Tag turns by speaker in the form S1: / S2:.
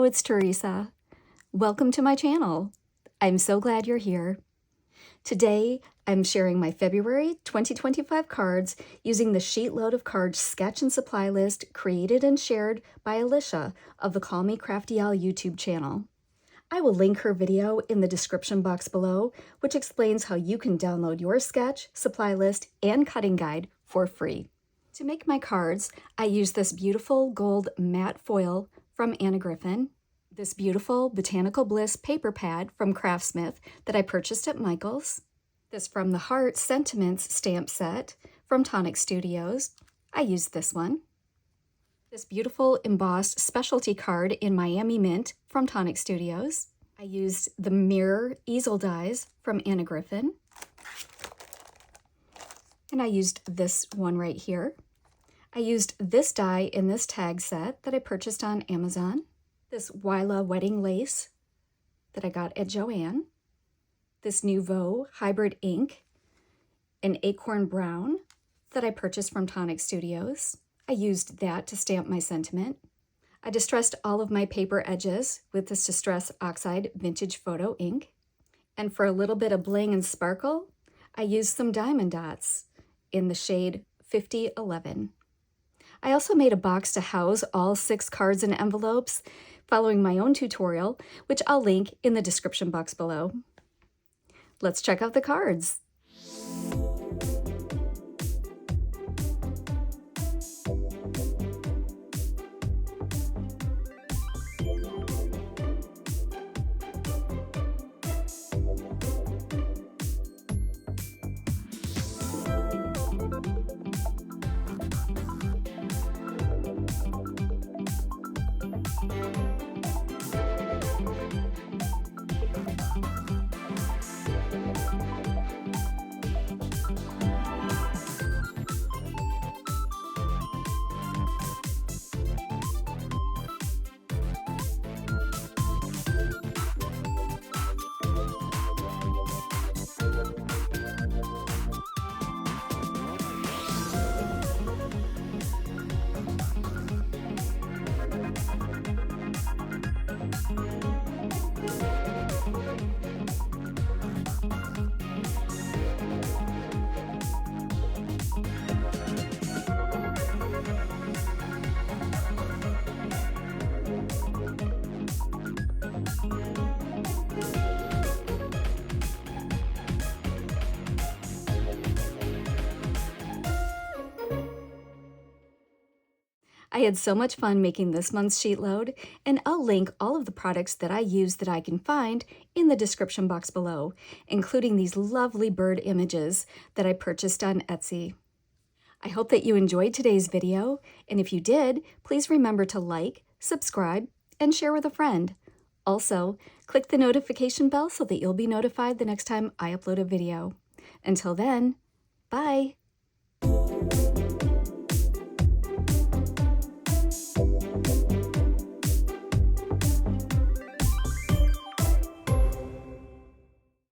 S1: it's Theresa. Welcome to my channel. I'm so glad you're here. Today, I'm sharing my February 2025 cards using the SheetLoad of Cards sketch and supply list created and shared by Alicia of the Call Me Crafty Owl YouTube channel. I will link her video in the description box below, which explains how you can download your sketch, supply list, and cutting guide for free. To make my cards, I use this beautiful gold matte foil from Anna Griffin, this beautiful Botanical Bliss paper pad from Craftsmith that I purchased at Michael's, this From the Heart Sentiments stamp set from Tonic Studios. I used this one. This beautiful embossed specialty card in Miami Mint from Tonic Studios. I used the mirror easel dies from Anna Griffin. And I used this one right here. I used this die in this tag set that I purchased on Amazon. This Wyla wedding lace that I got at Joann. This Nouveau hybrid ink, an acorn brown that I purchased from Tonic Studios. I used that to stamp my sentiment. I distressed all of my paper edges with this Distress Oxide Vintage Photo ink. And for a little bit of bling and sparkle, I used some diamond dots in the shade 5011. I also made a box to house all 6 cards and envelopes following my own tutorial, which I'll link in the description box below. Let's check out the cards. I had so much fun making this month's SheetLoad, and I'll link all of the products that I use that I can find in the description box below, including these lovely bird images that I purchased on Etsy. I hope that you enjoyed today's video, and if you did, please remember to like, subscribe, and share with a friend. Also, click the notification bell so that you'll be notified the next time I upload a video. Until then, bye!